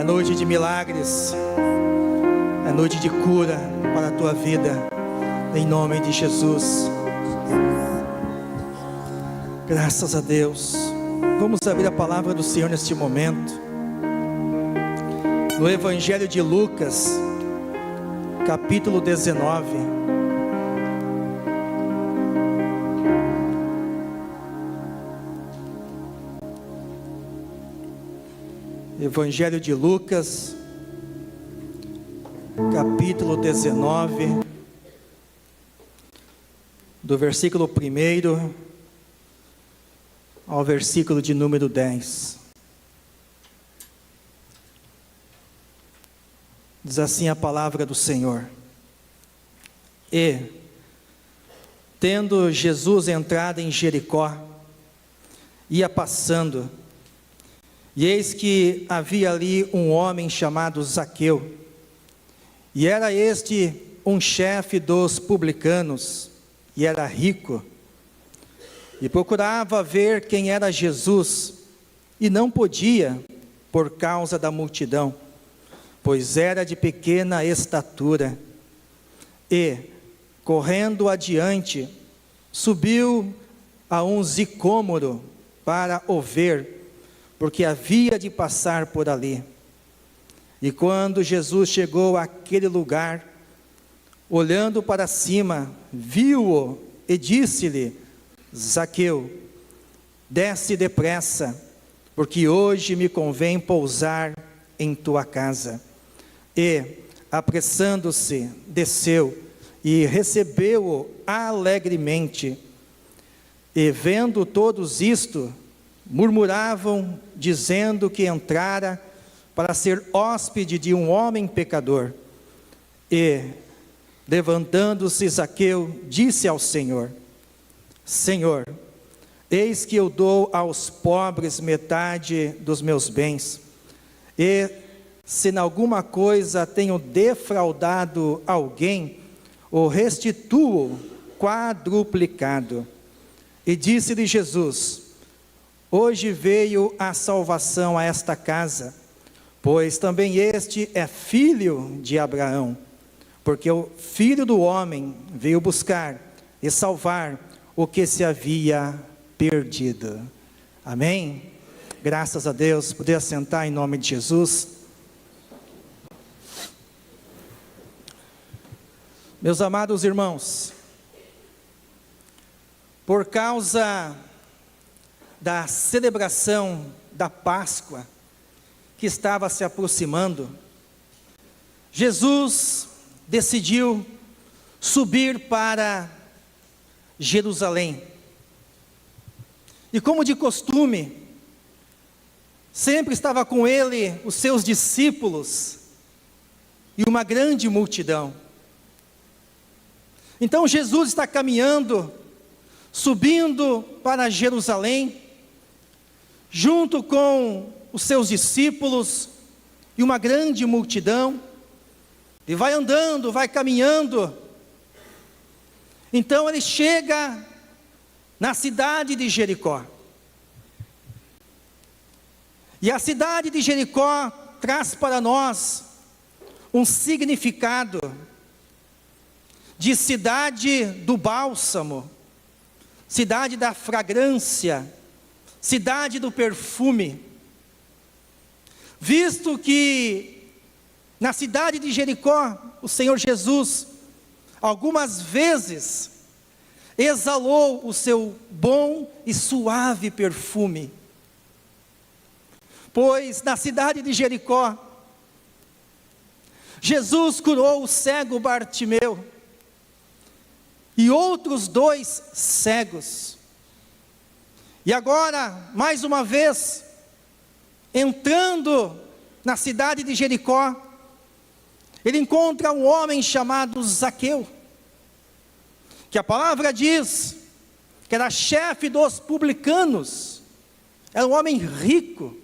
noite de milagres, é noite de cura para a tua vida, em nome de Jesus. Graças a Deus. Vamos abrir a palavra do Senhor neste momento, no Evangelho de Lucas, capítulo 19. Evangelho de Lucas, capítulo 19, do versículo 1 ao versículo de número 10. Diz assim a palavra do Senhor: E, tendo Jesus entrado em Jericó, ia passando, e eis que havia ali um homem chamado Zaqueu, e era este um chefe dos publicanos, e era rico, e procurava ver quem era Jesus, e não podia, por causa da multidão, pois era de pequena estatura. E, correndo adiante, subiu a um sicômoro para o ver, porque havia de passar por ali. E quando Jesus chegou àquele lugar, olhando para cima, viu-o e disse-lhe: Zaqueu, desce depressa, porque hoje me convém pousar em tua casa. E, apressando-se, desceu e recebeu-o alegremente. E vendo todos isto, murmuravam, dizendo que entrara para ser hóspede de um homem pecador. E, levantando-se Zaqueu, disse ao Senhor: Senhor, eis que eu dou aos pobres metade dos meus bens, e se em alguma coisa tenho defraudado alguém, o restituo quadruplicado. E disse-lhe Jesus: Hoje veio a salvação a esta casa, pois também este é filho de Abraão, porque o Filho do Homem veio buscar e salvar o que se havia perdido. Amém? Graças a Deus. Poder assentar em nome de Jesus. Meus amados irmãos, por causa da celebração da Páscoa que estava se aproximando, Jesus decidiu subir para Jerusalém. E como de costume, sempre estava com ele os seus discípulos e uma grande multidão. Então Jesus está caminhando, subindo para Jerusalém, junto com os seus discípulos e uma grande multidão, e vai andando, vai caminhando. Então ele chega na cidade de Jericó, e a cidade de Jericó traz para nós um significado de cidade do bálsamo, cidade da fragrância, cidade do perfume, visto que na cidade de Jericó, o Senhor Jesus, algumas vezes, exalou o seu bom e suave perfume, pois na cidade de Jericó, Jesus curou o cego Bartimeu, e outros 2 cegos. E agora, mais uma vez, entrando na cidade de Jericó, ele encontra um homem chamado Zaqueu, que a palavra diz que era chefe dos publicanos, era um homem rico.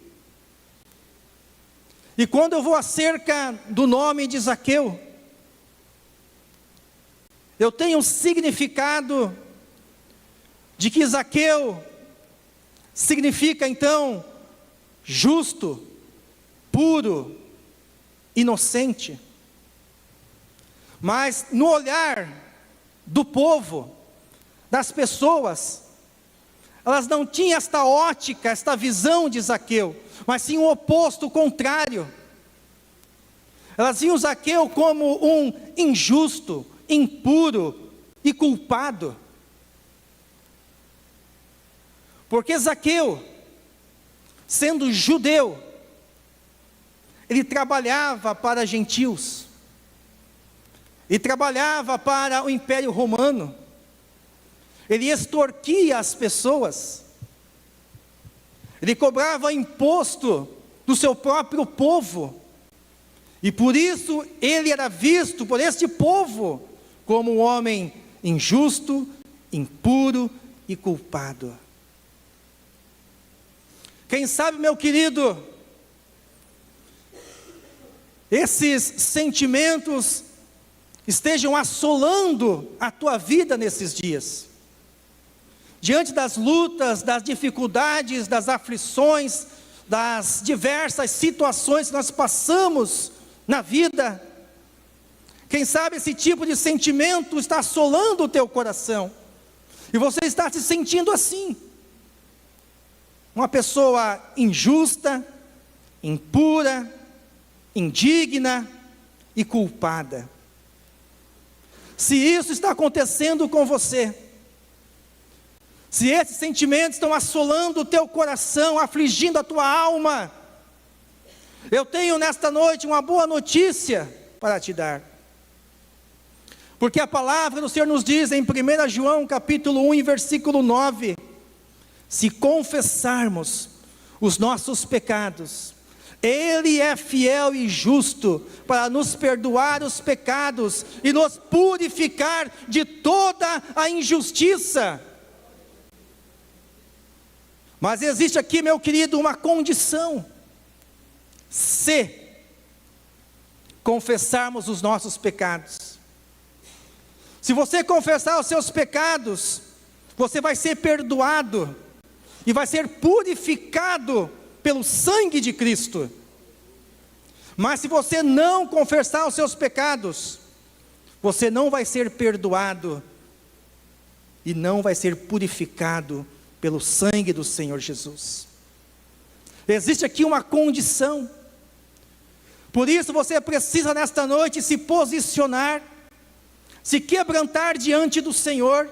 E quando eu vou acerca do nome de Zaqueu, eu tenho um significado de que Zaqueu significa então justo, puro, inocente. Mas no olhar do povo, das pessoas, elas não tinham esta ótica, esta visão de Zaqueu, mas sim o oposto, o contrário. Elas viam Zaqueu como um injusto, impuro e culpado. Porque Zaqueu, sendo judeu, ele trabalhava para gentios, ele trabalhava para o Império Romano, ele extorquia as pessoas, ele cobrava imposto do seu próprio povo, e por isso ele era visto por este povo como um homem injusto, impuro e culpado. Quem sabe, meu querido, esses sentimentos estejam assolando a tua vida nesses dias. Diante das lutas, das dificuldades, das aflições, das diversas situações que nós passamos na vida, quem sabe esse tipo de sentimento está assolando o teu coração, e você está se sentindo assim, uma pessoa injusta, impura, indigna e culpada. Se isso está acontecendo com você, se esses sentimentos estão assolando o teu coração, afligindo a tua alma, eu tenho nesta noite uma boa notícia para te dar. Porque a palavra do Senhor nos diz em 1 João capítulo 1, e versículo 9, se confessarmos os nossos pecados, Ele é fiel e justo para nos perdoar os pecados e nos purificar de toda a injustiça. Mas existe aqui, meu querido, uma condição: se confessarmos os nossos pecados. Se você confessar os seus pecados, você vai ser perdoado e vai ser purificado pelo sangue de Cristo. Mas se você não confessar os seus pecados, você não vai ser perdoado e não vai ser purificado pelo sangue do Senhor Jesus. Existe aqui uma condição. Por isso você precisa nesta noite se posicionar, se quebrantar diante do Senhor,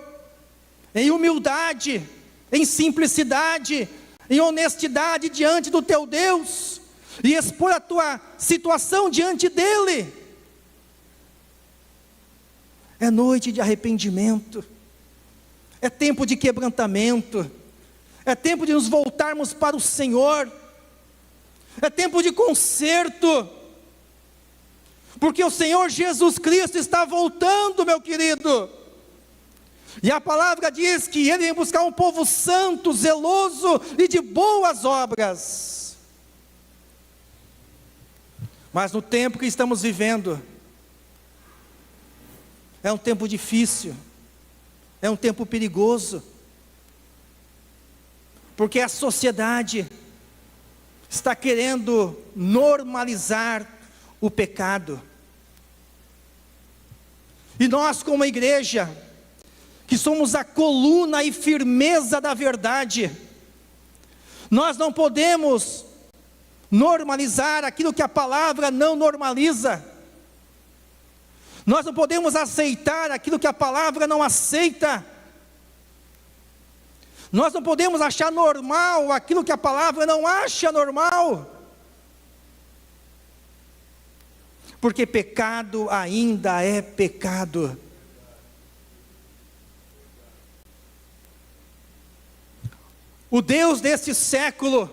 em humildade, em simplicidade, em honestidade diante do teu Deus, e expor a tua situação diante dEle. É noite de arrependimento, é tempo de quebrantamento, é tempo de nos voltarmos para o Senhor, é tempo de conserto, porque o Senhor Jesus Cristo está voltando, meu querido. E a palavra diz que Ele vem buscar um povo santo, zeloso e de boas obras. Mas no tempo que estamos vivendo, é um tempo difícil, é um tempo perigoso, porque a sociedade está querendo normalizar o pecado. E nós, como igreja, que somos a coluna e firmeza da verdade, nós não podemos normalizar aquilo que a palavra não normaliza. Nós não podemos aceitar aquilo que a palavra não aceita. Nós não podemos achar normal aquilo que a palavra não acha normal. Porque pecado ainda é pecado. O Deus deste século,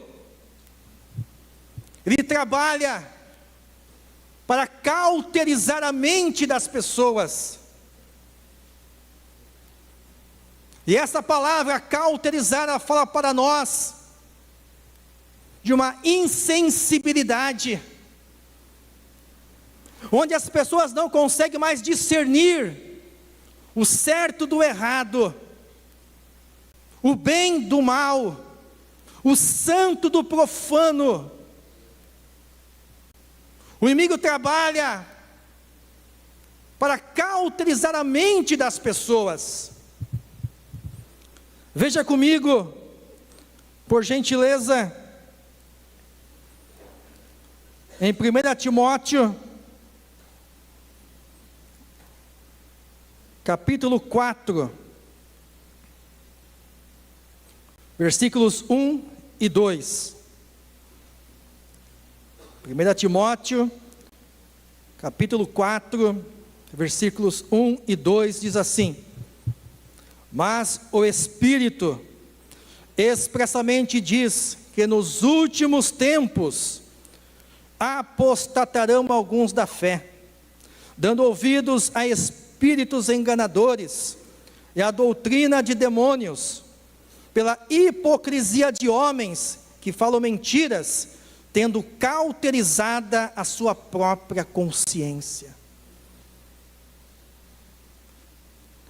Ele trabalha para cauterizar a mente das pessoas. E essa palavra cauterizar, ela fala para nós de uma insensibilidade, onde as pessoas não conseguem mais discernir o certo do errado, o bem do mal, o santo do profano. O inimigo trabalha para cauterizar a mente das pessoas. Veja comigo, por gentileza, em 1 Timóteo, capítulo 4, versículos 1 e 2. 1 Timóteo, capítulo 4, versículos 1 e 2, diz assim: mas o Espírito expressamente diz que nos últimos tempos apostatarão alguns da fé, dando ouvidos a espíritos enganadores e a doutrina de demônios, pela hipocrisia de homens que falam mentiras, tendo cauterizada a sua própria consciência.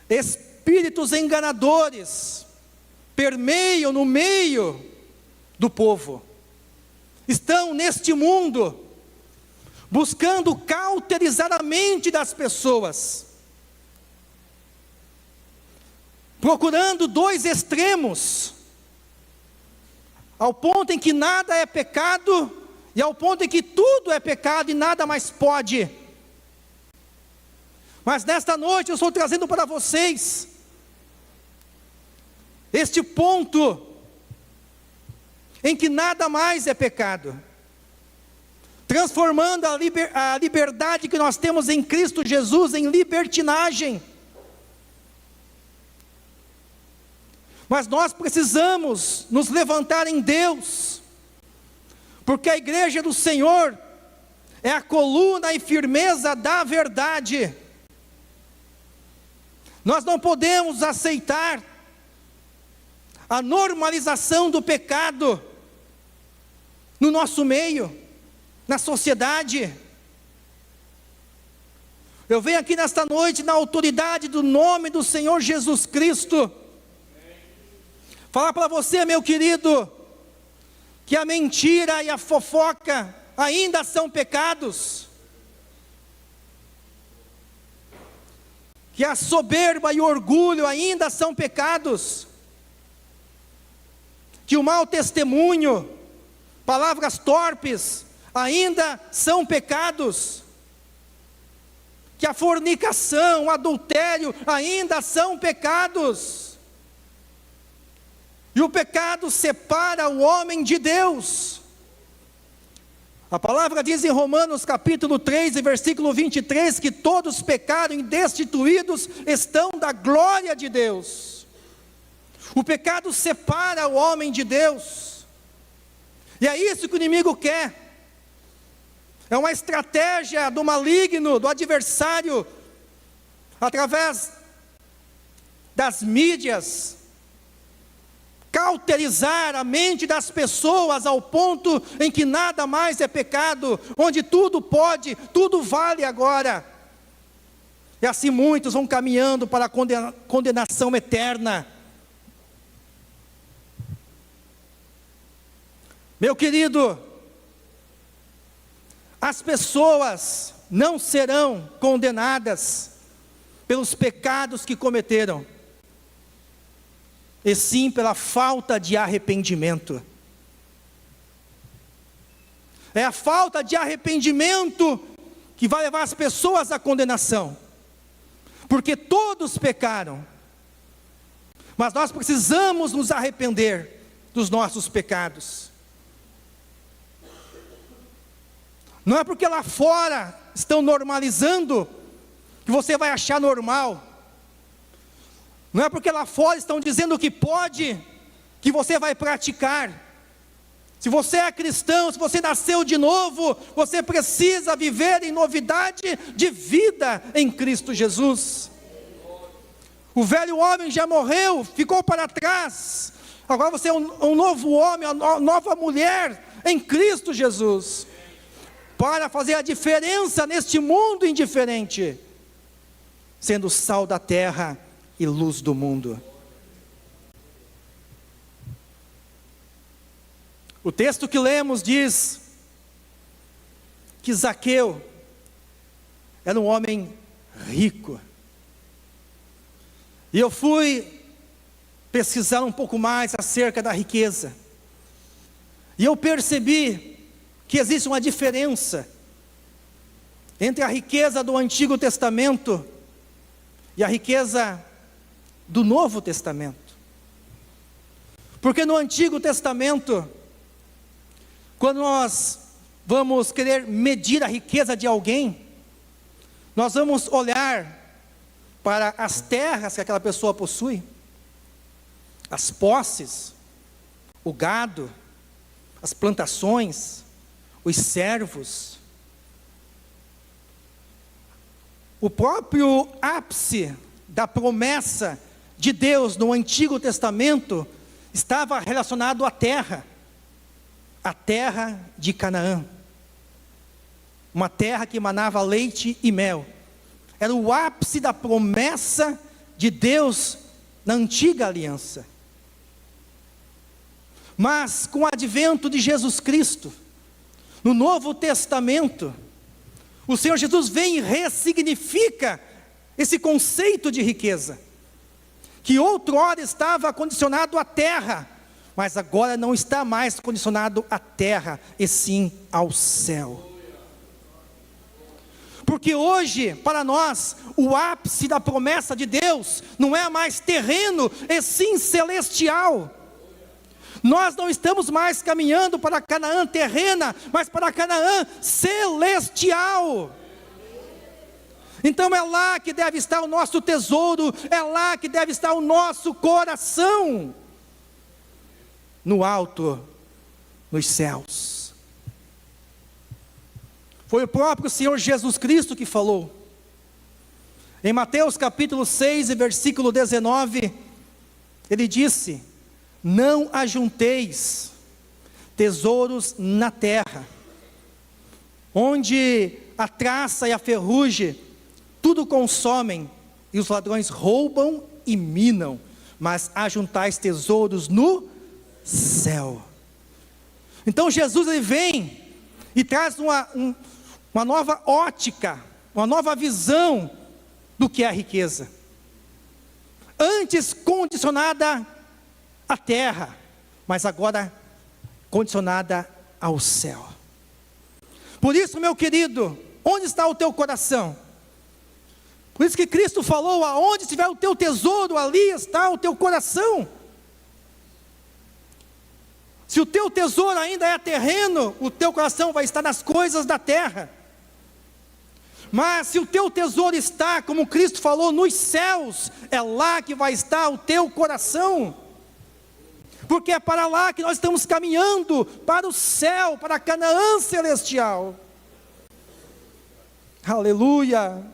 Espíritos enganadores permeiam no meio do povo, estão neste mundo, buscando cauterizar a mente das pessoas, procurando dois extremos, ao ponto em que nada é pecado, e ao ponto em que tudo é pecado e nada mais pode. Mas nesta noite eu estou trazendo para vocês este ponto em que nada mais é pecado, transformando a liberdade que nós temos em Cristo Jesus em libertinagem. Mas nós precisamos nos levantar em Deus, porque a igreja do Senhor é a coluna e firmeza da verdade. Nós não podemos aceitar a normalização do pecado no nosso meio, na sociedade. Eu venho aqui nesta noite, na autoridade do nome do Senhor Jesus Cristo, falar para você, meu querido, que a mentira e a fofoca ainda são pecados, que a soberba e o orgulho ainda são pecados, que o mau testemunho, palavras torpes, ainda são pecados, que a fornicação, o adultério ainda são pecados. E o pecado separa o homem de Deus. A palavra diz em Romanos capítulo 3, versículo 23, que todos pecaram e destituídos estão da glória de Deus. O pecado separa o homem de Deus. E é isso que o inimigo quer. É uma estratégia do maligno, do adversário, através das mídias, cauterizar a mente das pessoas ao ponto em que nada mais é pecado, onde tudo pode, tudo vale agora. E assim muitos vão caminhando para a condenação eterna. Meu querido, as pessoas não serão condenadas pelos pecados que cometeram, e sim pela falta de arrependimento. É a falta de arrependimento que vai levar as pessoas à condenação, porque todos pecaram, mas nós precisamos nos arrepender dos nossos pecados. Não é porque lá fora estão normalizando que você vai achar normal. Não é porque lá fora estão dizendo que pode, que você vai praticar. Se você é cristão, se você nasceu de novo, você precisa viver em novidade de vida em Cristo Jesus. O velho homem já morreu, ficou para trás. Agora você é um novo homem, uma nova mulher em Cristo Jesus, para fazer a diferença neste mundo indiferente, sendo sal da terra e luz do mundo. O texto que lemos diz que Zaqueu era um homem rico. E eu fui pesquisar um pouco mais acerca da riqueza. E eu percebi que existe uma diferença entre a riqueza do Antigo Testamento e a riqueza do Novo Testamento. Porque no Antigo Testamento, quando nós vamos querer medir a riqueza de alguém, nós vamos olhar para as terras que aquela pessoa possui, as posses, o gado, as plantações, os servos. O próprio ápice da promessa de Deus no Antigo Testamento estava relacionado à terra, a terra de Canaã, uma terra que emanava leite e mel. Era o ápice da promessa de Deus na antiga aliança. Mas com o advento de Jesus Cristo, no Novo Testamento, o Senhor Jesus vem e ressignifica esse conceito de riqueza, que outrora estava condicionado à terra, mas agora não está mais condicionado à terra, e sim ao céu. Porque hoje, para nós, o ápice da promessa de Deus não é mais terreno, e sim celestial. Nós não estamos mais caminhando para Canaã terrena, mas para Canaã celestial. Então é lá que deve estar o nosso tesouro, é lá que deve estar o nosso coração, no alto, nos céus. Foi o próprio Senhor Jesus Cristo que falou. Em Mateus capítulo 6 e versículo 19, Ele disse: não ajunteis tesouros na terra, onde a traça e a ferrugem tudo consomem, e os ladrões roubam e minam, mas ajuntais tesouros no céu. Então Jesus ele vem e traz uma nova ótica, uma nova visão do que é a riqueza. Antes condicionada à terra, mas agora condicionada ao céu. Por isso, meu querido, onde está o teu coração? Por isso que Cristo falou: aonde estiver o teu tesouro, ali está o teu coração. Se o teu tesouro ainda é terreno, o teu coração vai estar nas coisas da terra. Mas se o teu tesouro está, como Cristo falou, nos céus, é lá que vai estar o teu coração. Porque é para lá que nós estamos caminhando, para o céu, para a Canaã celestial. Aleluia!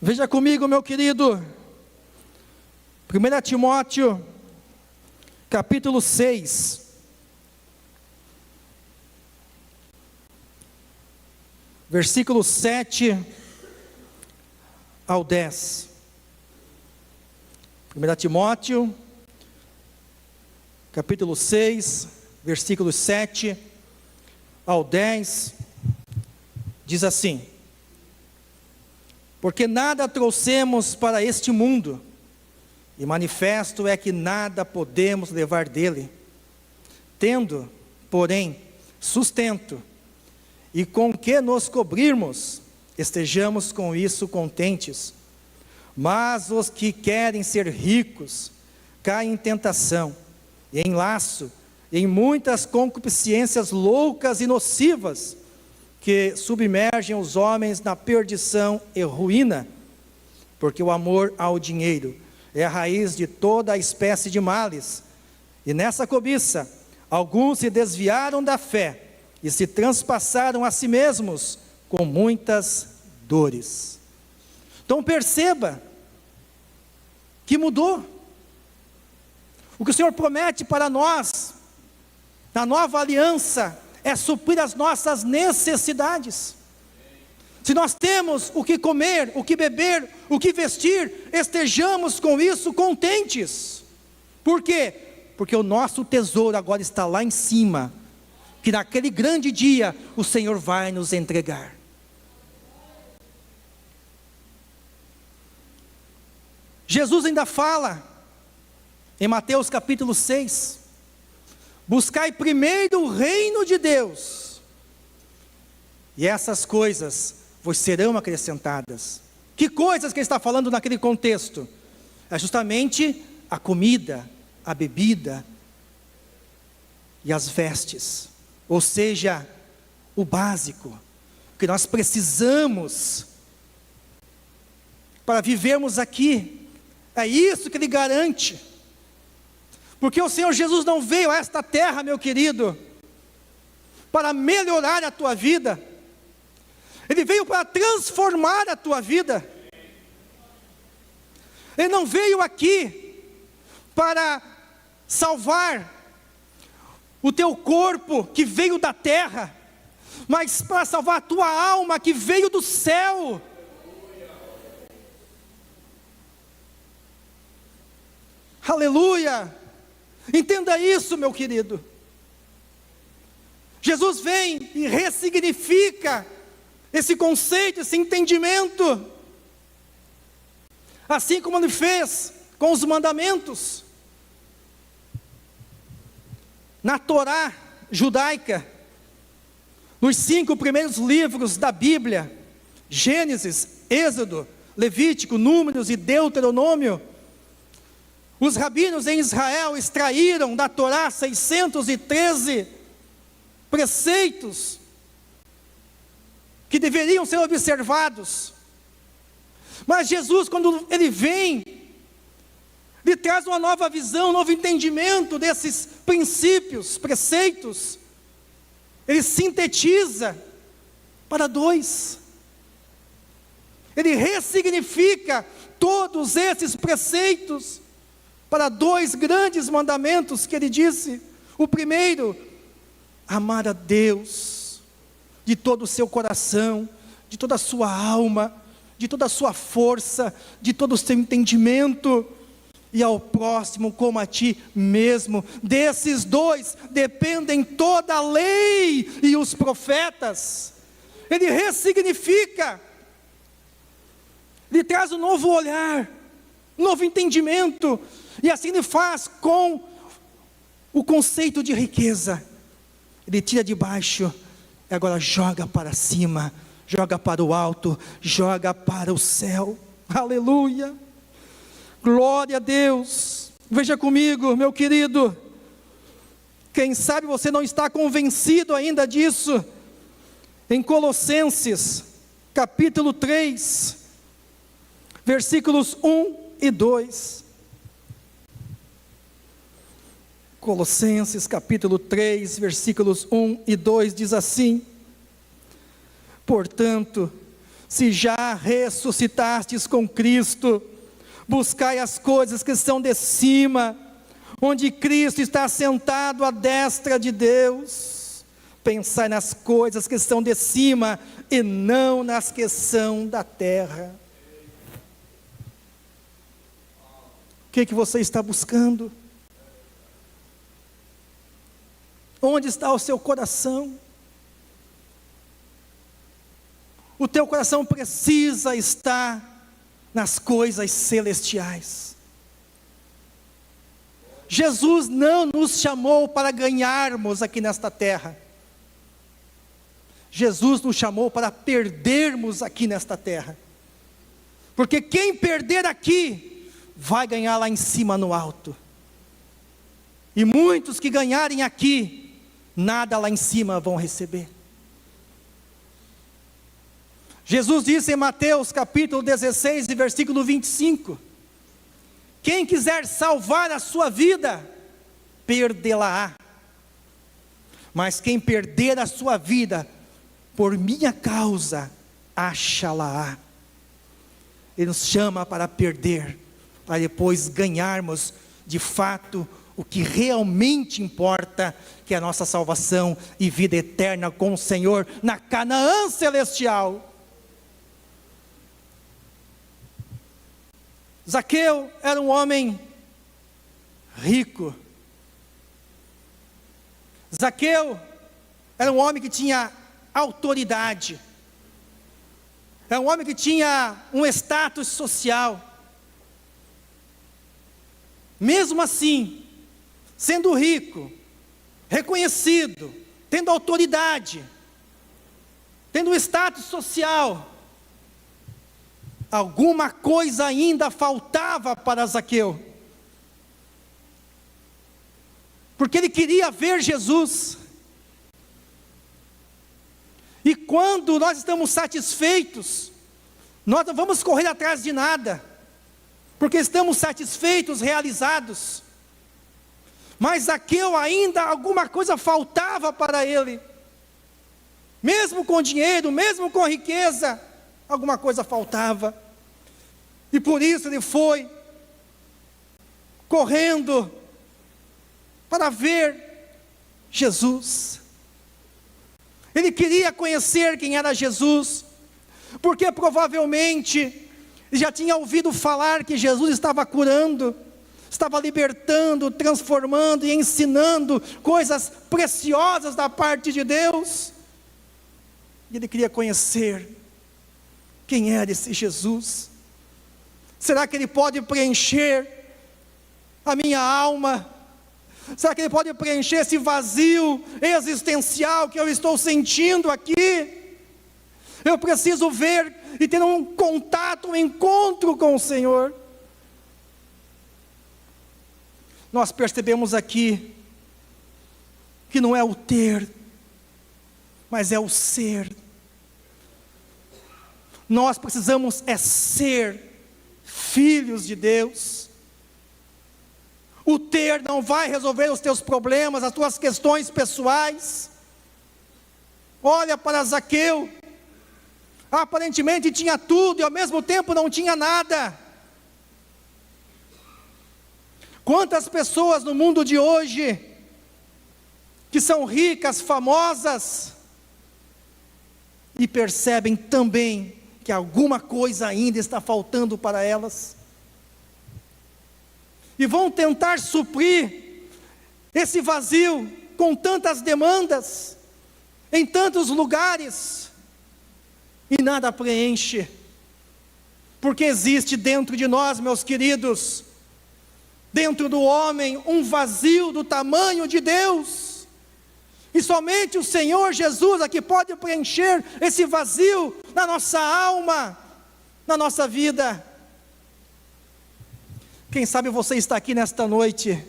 Veja comigo, meu querido, 1 Timóteo, capítulo 6, versículo 7 ao 10. 1 Timóteo, capítulo 6, versículos 7 ao 10, diz assim: porque nada trouxemos para este mundo, e manifesto é que nada podemos levar dele. Tendo, porém, sustento, e com que nos cobrirmos, estejamos com isso contentes. Mas os que querem ser ricos, caem em tentação, e em laço, e em muitas concupiscências loucas e nocivas, que submergem os homens na perdição e ruína, porque o amor ao dinheiro é a raiz de toda a espécie de males, e nessa cobiça, alguns se desviaram da fé, e se transpassaram a si mesmos, com muitas dores. Então perceba, que mudou, o que o Senhor promete para nós, na nova aliança, é suprir as nossas necessidades. Se nós temos o que comer, o que beber, o que vestir, estejamos com isso contentes. Por quê? Porque o nosso tesouro agora está lá em cima, que naquele grande dia o Senhor vai nos entregar. Jesus ainda fala, em Mateus capítulo 6, buscai primeiro o reino de Deus, e essas coisas vos serão acrescentadas. Que coisas que ele está falando naquele contexto? É justamente a comida, a bebida e as vestes, ou seja, o básico, que nós precisamos para vivermos aqui. É isso que ele garante, porque o Senhor Jesus não veio a esta terra, meu querido, para melhorar a tua vida, Ele veio para transformar a tua vida. Ele não veio aqui para salvar o teu corpo que veio da terra, mas para salvar a tua alma que veio do céu. Aleluia! Entenda isso, meu querido. Jesus vem e ressignifica esse conceito, esse entendimento, assim como Ele fez com os mandamentos. Na Torá judaica, nos 5 primeiros livros da Bíblia, Gênesis, Êxodo, Levítico, Números e Deuteronômio, os rabinos em Israel extraíram da Torá 613 preceitos que deveriam ser observados. Mas Jesus, quando Ele vem, Ele traz uma nova visão, um novo entendimento desses princípios, preceitos. Ele sintetiza para 2. Ele ressignifica todos esses preceitos para 2 grandes mandamentos que Ele disse. O primeiro, amar a Deus de todo o seu coração, de toda a sua alma, de toda a sua força, de todo o seu entendimento, e ao próximo como a ti mesmo. Desses 2 dependem toda a lei e os profetas. Ele ressignifica, Ele traz um novo olhar, um novo entendimento, e assim Ele faz com o conceito de riqueza. Ele tira de baixo e agora joga para cima, joga para o alto, joga para o céu. Aleluia! Glória a Deus. Veja comigo, meu querido, quem sabe você não está convencido ainda disso. Em Colossenses capítulo 3, versículos 1 e 2. Colossenses capítulo 3, versículos 1 e 2 diz assim: portanto, se já ressuscitastes com Cristo, buscai as coisas que estão de cima, onde Cristo está sentado à destra de Deus. Pensai nas coisas que estão de cima, e não nas que são da terra. O que você está buscando? Onde está o seu coração? O teu coração precisa estar nas coisas celestiais. Jesus não nos chamou para ganharmos aqui nesta terra. Jesus nos chamou para perdermos aqui nesta terra. Porque quem perder aqui, vai ganhar lá em cima no alto. E muitos que ganharem aqui, nada lá em cima vão receber. Jesus disse em Mateus capítulo 16 e versículo 25, quem quiser salvar a sua vida, perdê-la-á, mas quem perder a sua vida, por minha causa, acha-la-á. Ele nos chama para perder, para depois ganharmos, de fato, o que realmente importa, que é a nossa salvação e vida eterna com o Senhor, na Canaã celestial. Zaqueu era um homem rico. Zaqueu era um homem que tinha autoridade, era um homem que tinha um status social. Mesmo assim, sendo rico, reconhecido, tendo autoridade, tendo status social, alguma coisa ainda faltava para Zaqueu, porque ele queria ver Jesus. E quando nós estamos satisfeitos, nós não vamos correr atrás de nada, porque estamos satisfeitos, realizados. Mas Zaqueu ainda alguma coisa faltava para ele, mesmo com dinheiro, mesmo com riqueza, alguma coisa faltava, e por isso ele foi correndo para ver Jesus. Ele queria conhecer quem era Jesus, porque provavelmente ele já tinha ouvido falar que Jesus estava curando, estava libertando, transformando e ensinando coisas preciosas da parte de Deus, e ele queria conhecer quem era esse Jesus. Será que ele pode preencher a minha alma? Será que ele pode preencher esse vazio existencial que eu estou sentindo aqui? Eu preciso ver e ter um contato, um encontro com o Senhor. Nós percebemos aqui que não é o ter, mas é o ser. Nós precisamos ser filhos de Deus. O ter não vai resolver os teus problemas, as tuas questões pessoais. Olha para Zaqueu, aparentemente tinha tudo e ao mesmo tempo não tinha nada. Quantas pessoas no mundo de hoje, que são ricas, famosas, e percebem também que alguma coisa ainda está faltando para elas, e vão tentar suprir esse vazio com tantas demandas, em tantos lugares, e nada preenche, porque existe dentro de nós, meus queridos, dentro do homem, um vazio do tamanho de Deus, e somente o Senhor Jesus é que pode preencher esse vazio na nossa alma, na nossa vida. Quem sabe você está aqui nesta noite,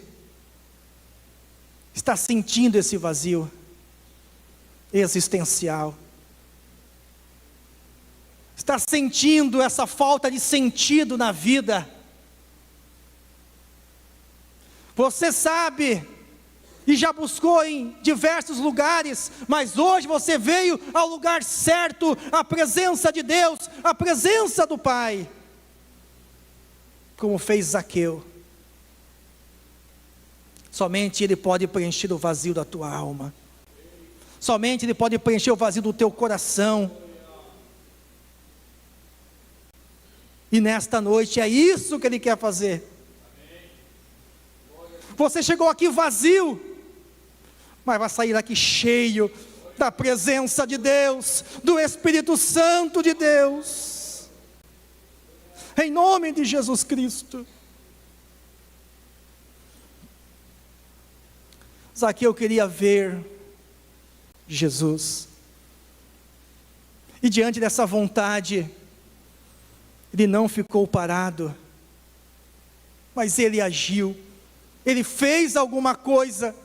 está sentindo esse vazio existencial, está sentindo essa falta de sentido na vida. Você sabe, e já buscou em diversos lugares, mas hoje você veio ao lugar certo, à presença de Deus, à presença do Pai, como fez Zaqueu. Somente Ele pode preencher o vazio da tua alma, somente Ele pode preencher o vazio do teu coração. E nesta noite é isso que Ele quer fazer. Você chegou aqui vazio, mas vai sair daqui cheio da presença de Deus, do Espírito Santo de Deus, em nome de Jesus Cristo. Zaqueu queria ver Jesus, e diante dessa vontade, ele não ficou parado, mas ele agiu, ele fez alguma coisa.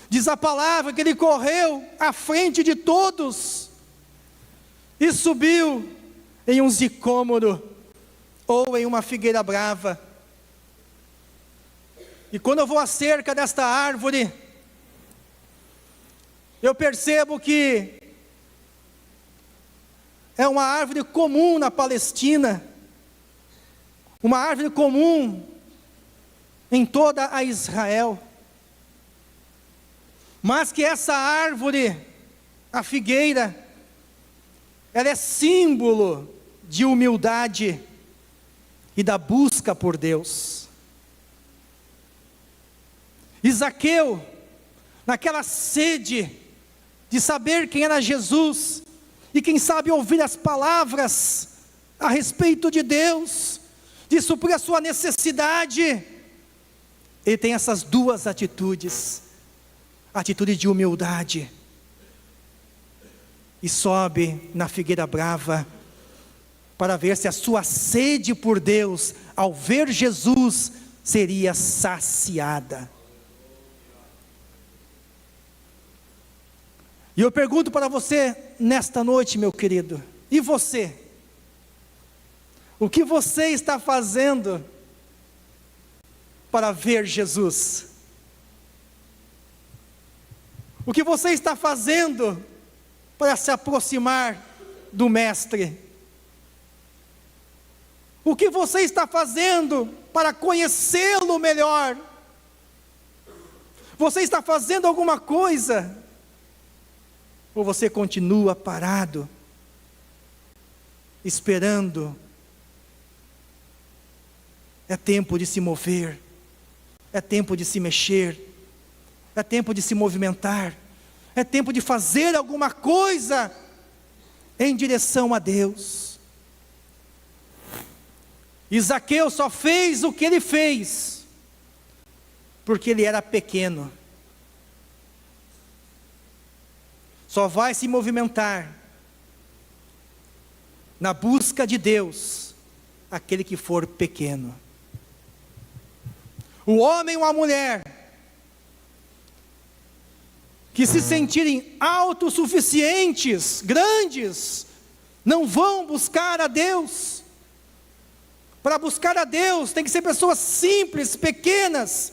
Diz a palavra que ele correu à frente de todos, e subiu em um sicômoro, ou em uma figueira brava. E quando eu vou acerca desta árvore, eu percebo que é uma árvore comum na Palestina, uma árvore comum em toda a Israel, mas que essa árvore, a figueira, ela é símbolo de humildade e da busca por Deus. E Zaqueu, naquela sede de saber quem era Jesus, e quem sabe ouvir as palavras a respeito de Deus, de suprir a sua necessidade, ele tem essas duas atitudes, atitude de humildade, e sobe na figueira brava, para ver se a sua sede por Deus, ao ver Jesus, seria saciada. E eu pergunto para você nesta noite, meu querido, e você? O que você está fazendo para ver Jesus? O que você está fazendo para se aproximar do Mestre? O que você está fazendo para conhecê-lo melhor? Você está fazendo alguma coisa? Ou você continua parado, esperando? É tempo de se mover, é tempo de se mexer, é tempo de se movimentar, é tempo de fazer alguma coisa em direção a Deus. E Zaqueu só fez o que ele fez, porque ele era pequeno. Só vai se movimentar na busca de Deus aquele que for pequeno. O homem ou a mulher que se sentirem autossuficientes, grandes, não vão buscar a Deus. Para buscar a Deus tem que ser pessoas simples, pequenas,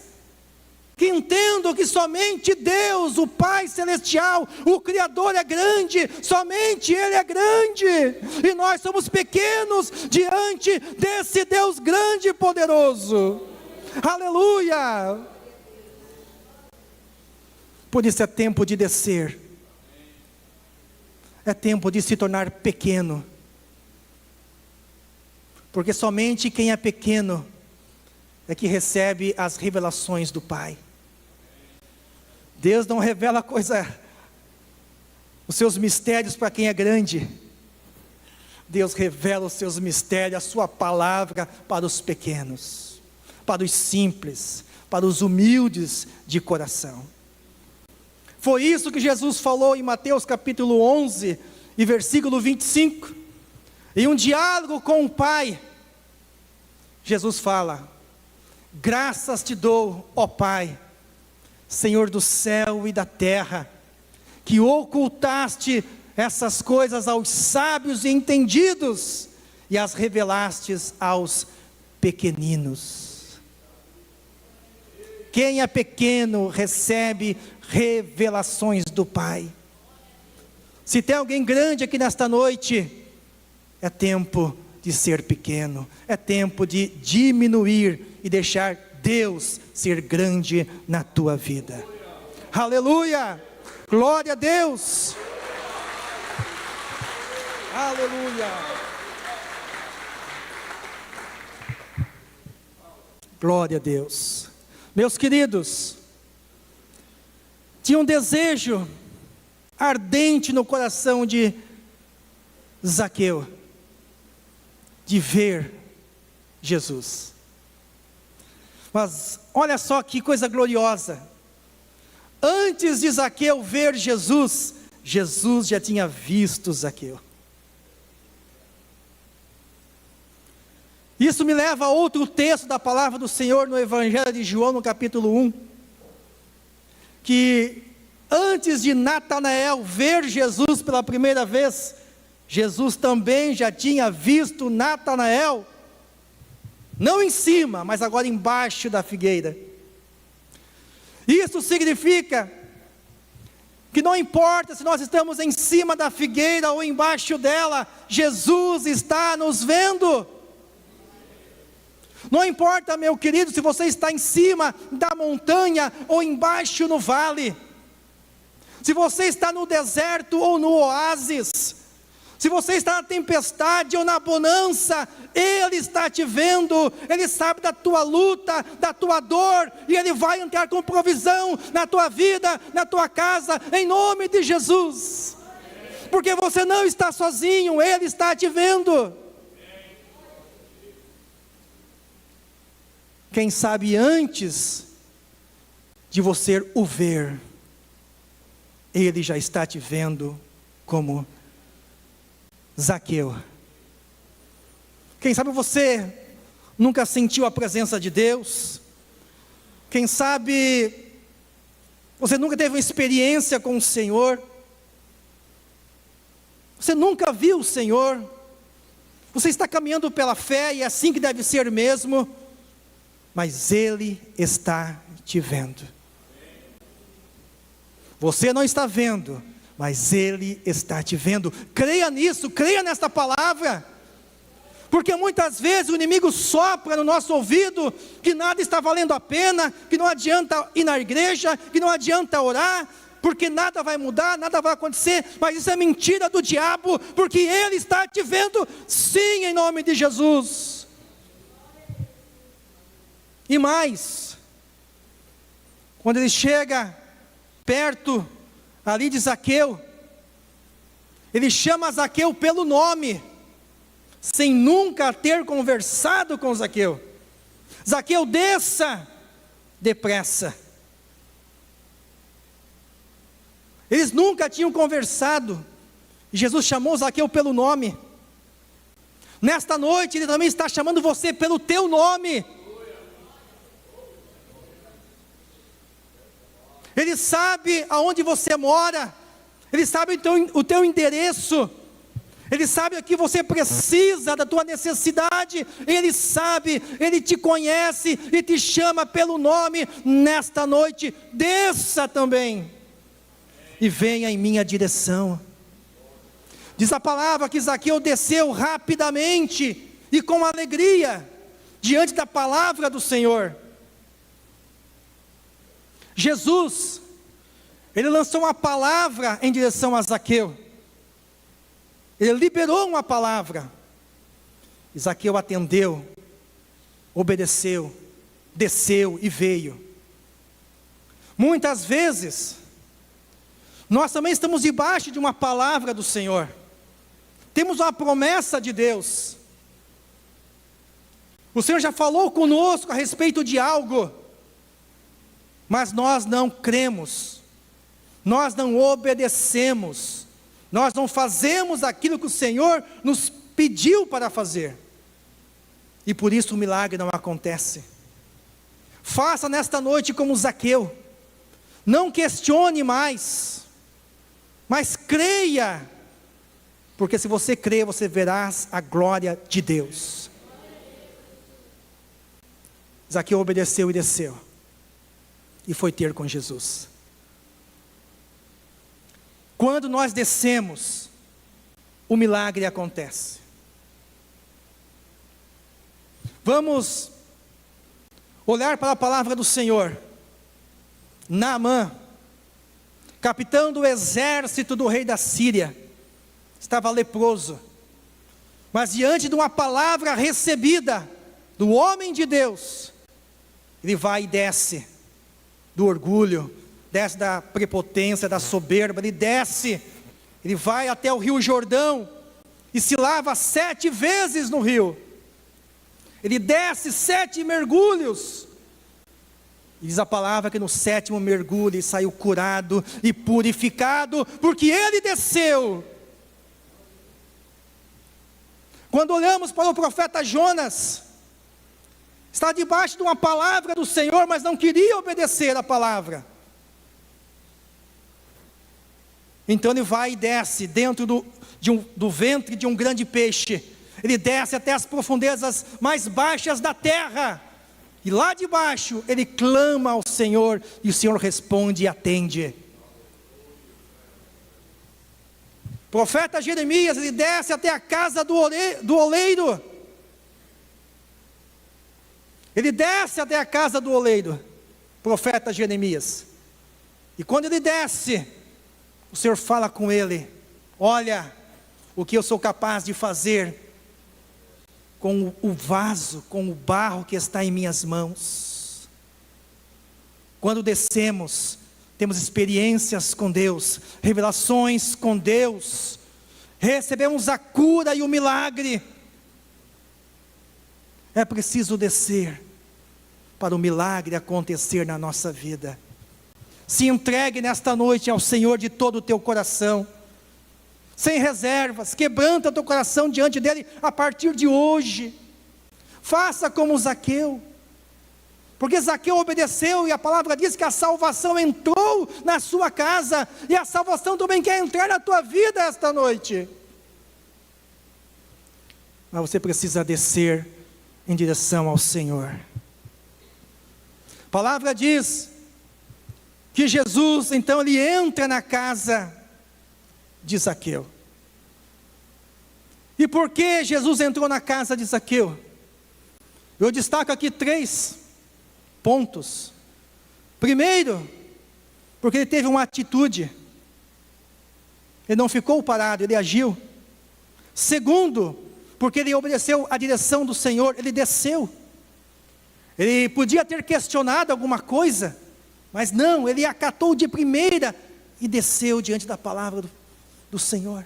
que entendam que somente Deus, o Pai Celestial, o Criador é grande, somente Ele é grande, e nós somos pequenos diante desse Deus grande e poderoso. Aleluia! Por isso é tempo de descer, é tempo de se tornar pequeno, porque somente quem é pequeno é que recebe as revelações do Pai. Deus não revela os seus mistérios para quem é grande. Deus revela os seus mistérios, a sua palavra para os pequenos, para os simples, para os humildes de coração. Foi isso que Jesus falou em Mateus capítulo 11 e versículo 25. Em um diálogo com o Pai, Jesus fala: graças te dou, ó Pai, Senhor do céu e da terra, que ocultaste essas coisas aos sábios e entendidos, e as revelastes aos pequeninos. Quem é pequeno recebe revelações do Pai. Se tem alguém grande aqui nesta noite, é tempo de ser pequeno, é tempo de diminuir e deixar Deus ser grande na tua vida. Aleluia! Glória a Deus! Aleluia! Glória a Deus! Meus queridos, tinha um desejo ardente no coração de Zaqueu, de ver Jesus. Mas olha só que coisa gloriosa, antes de Zaqueu ver Jesus, Jesus já tinha visto Zaqueu. Isso me leva a outro texto da palavra do Senhor no Evangelho de João, no capítulo 1, que antes de Natanael ver Jesus pela primeira vez, Jesus também já tinha visto Natanael, não em cima, mas agora embaixo da figueira. Isso significa que não importa se nós estamos em cima da figueira ou embaixo dela, Jesus está nos vendo. Não importa, meu querido, se você está em cima da montanha ou embaixo no vale, se você está no deserto ou no oásis, Se você está na tempestade ou na bonança, Ele está te vendo, Ele sabe da tua luta, da tua dor, e Ele vai entrar com provisão na tua vida, na tua casa, em nome de Jesus. Porque você não está sozinho, Ele está te vendo. Quem sabe antes de você o ver, Ele já está te vendo como Zaqueu. Quem sabe você nunca sentiu a presença de Deus. Quem sabe você nunca teve uma experiência com o Senhor. Você nunca viu o Senhor. Você está caminhando pela fé e é assim que deve ser mesmo. Mas Ele está te vendo. Você não está vendo, mas Ele está te vendo. Creia nisso, creia nesta palavra. Porque muitas vezes o inimigo sopra no nosso ouvido que nada está valendo a pena, que não adianta ir na igreja, que não adianta orar, porque nada vai mudar, nada vai acontecer. Mas isso é mentira do diabo, porque ele está te vendo, sim, em nome de Jesus. E mais, quando ele chega perto ali de Zaqueu, ele chama Zaqueu pelo nome, sem nunca ter conversado com Zaqueu. Zaqueu, desça depressa. Eles nunca tinham conversado, e Jesus chamou Zaqueu pelo nome. Nesta noite Ele também está chamando você pelo teu nome. Ele sabe aonde você mora, Ele sabe o teu endereço, Ele sabe o que você precisa, da tua necessidade, Ele sabe, Ele te conhece e te chama pelo nome. Nesta noite, desça também e venha em minha direção. Diz a palavra que Zaqueu desceu rapidamente e com alegria, diante da palavra do Senhor. Jesus, Ele lançou uma palavra em direção a Zaqueu. Ele liberou uma palavra. E Zaqueu atendeu, obedeceu, desceu e veio. Muitas vezes, nós também estamos debaixo de uma palavra do Senhor. Temos uma promessa de Deus. O Senhor já falou conosco a respeito de algo, mas nós não cremos, nós não obedecemos, nós não fazemos aquilo que o Senhor nos pediu para fazer, e por isso o milagre não acontece. Faça nesta noite como Zaqueu, não questione mais, mas creia, porque se você crer, você verás a glória de Deus. Zaqueu obedeceu e desceu, e foi ter com Jesus. Quando nós descemos, o milagre acontece. Vamos olhar para a palavra do Senhor. Naamã, capitão do exército do rei da Síria, estava leproso, mas diante de uma palavra recebida do homem de Deus, ele vai e desce do orgulho, desce da prepotência, da soberba, ele desce, ele vai até o rio Jordão, e se lava 7 vezes no rio, ele desce 7 mergulhos, e diz a palavra que no 7º mergulho ele saiu curado e purificado, porque ele desceu. Quando olhamos para o profeta Jonas, está debaixo de uma palavra do Senhor, mas não queria obedecer a palavra. Então ele vai e desce dentro do ventre de um grande peixe. Ele desce até as profundezas mais baixas da terra. E lá de baixo ele clama ao Senhor, e o Senhor responde e atende. Profeta Jeremias, ele desce até a casa do oleiro. Ele desce até a casa do oleiro, profeta Jeremias. E quando ele desce, o Senhor fala com ele: olha, o que eu sou capaz de fazer com o vaso, com o barro que está em minhas mãos. Quando descemos, temos experiências com Deus, revelações com Deus, recebemos a cura e o milagre. É preciso descer para o milagre acontecer na nossa vida. Se entregue nesta noite ao Senhor de todo o teu coração, sem reservas, quebranta o teu coração diante dEle a partir de hoje. Faça como Zaqueu, porque Zaqueu obedeceu e a palavra diz que a salvação entrou na sua casa, e a salvação também quer entrar na tua vida esta noite. Mas você precisa descer em direção ao Senhor. A palavra diz que Jesus, então, ele entra na casa de Zaqueu. E por que Jesus entrou na casa de Zaqueu? Eu destaco aqui 3 pontos. Primeiro, porque ele teve uma atitude, ele não ficou parado, ele agiu. Segundo, porque ele obedeceu a direção do Senhor, ele desceu. Ele podia ter questionado alguma coisa, mas não, ele acatou de primeira e desceu diante da palavra do Senhor.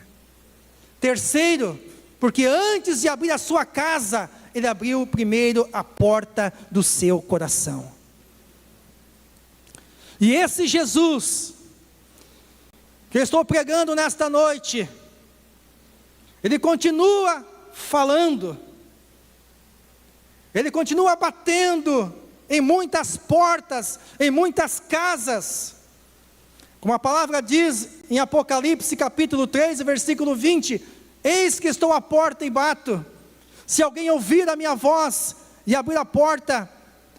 Terceiro, porque antes de abrir a sua casa, ele abriu primeiro a porta do seu coração. E esse Jesus, que eu estou pregando nesta noite, ele continua falando, ele continua batendo em muitas portas, em muitas casas, como a palavra diz em Apocalipse capítulo 3, versículo 20, eis que estou à porta e bato, se alguém ouvir a minha voz e abrir a porta,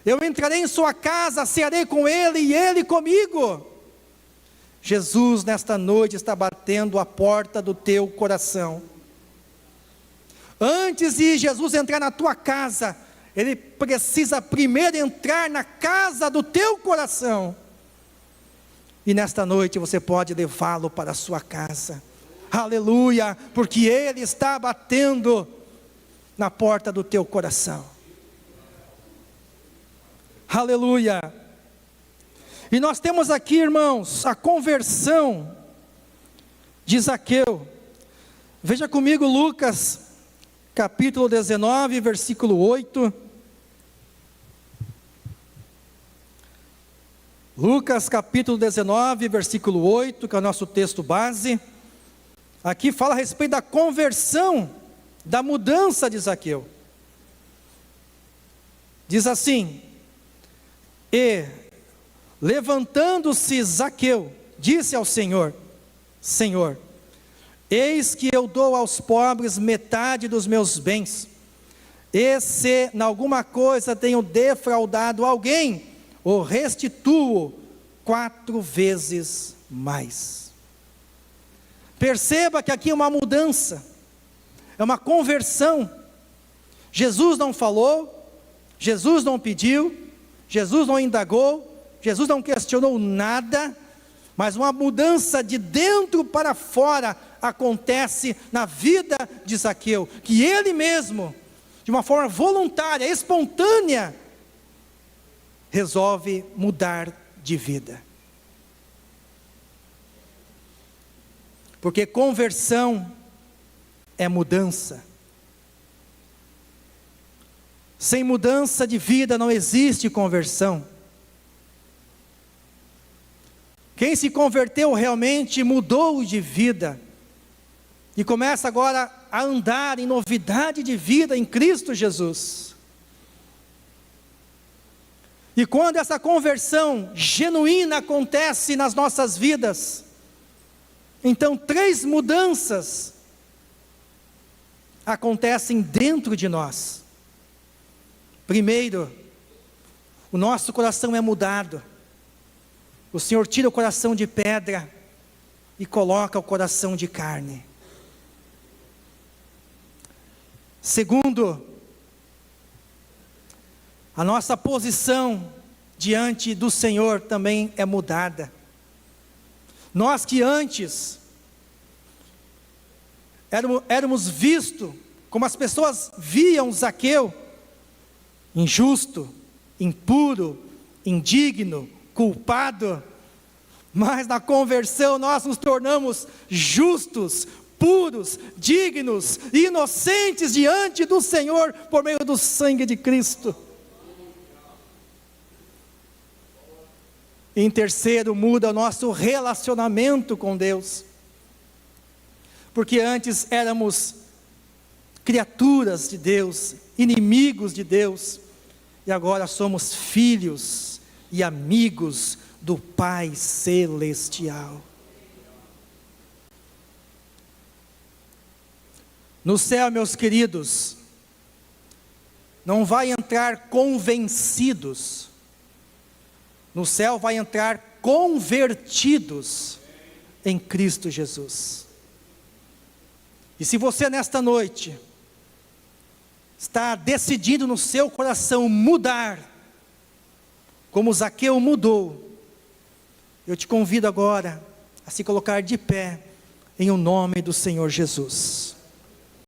eu entrarei em sua casa, cearei com ele e ele comigo. Jesus nesta noite está batendo a porta do teu coração. Antes de Jesus entrar na tua casa, ele precisa primeiro entrar na casa do teu coração. E nesta noite você pode levá-lo para a sua casa. Aleluia, porque ele está batendo na porta do teu coração. Aleluia. E nós temos aqui, irmãos, a conversão de Zaqueu. Veja comigo Lucas capítulo 19, versículo 8. Lucas capítulo 19, versículo 8, que é o nosso texto base. Aqui fala a respeito da conversão, da mudança de Zaqueu. Diz assim: e levantando-se Zaqueu, disse ao Senhor: Senhor, eis que eu dou aos pobres metade dos meus bens, e se em alguma coisa tenho defraudado alguém, o restituo 4 vezes mais. Perceba que aqui é uma mudança, é uma conversão. Jesus não falou, Jesus não pediu, Jesus não indagou, Jesus não questionou nada, mas uma mudança de dentro para fora acontece na vida de Zaqueu, que ele mesmo, de uma forma voluntária, espontânea, resolve mudar de vida. Porque conversão é mudança. Sem mudança de vida não existe conversão. Quem se converteu realmente mudou de vida e começa agora a andar em novidade de vida em Cristo Jesus. E quando essa conversão genuína acontece nas nossas vidas, então 3 mudanças acontecem dentro de nós. Primeiro, o nosso coração é mudado. O Senhor tira o coração de pedra e coloca o coração de carne. Segundo, a nossa posição diante do Senhor também é mudada. Nós que antes éramos vistos, como as pessoas viam Zaqueu, injusto, impuro, indigno, culpado, mas na conversão nós nos tornamos justos, puros, dignos, inocentes diante do Senhor, por meio do sangue de Cristo. Em terceiro, muda o nosso relacionamento com Deus, porque antes éramos criaturas de Deus, inimigos de Deus, e agora somos filhos e amigos do Pai Celestial. No céu, meus queridos, não vai entrar convencidos, no céu vai entrar convertidos em Cristo Jesus. E se você nesta noite está decidido no seu coração mudar, como Zaqueu mudou, eu te convido agora a se colocar de pé, em o nome do Senhor Jesus.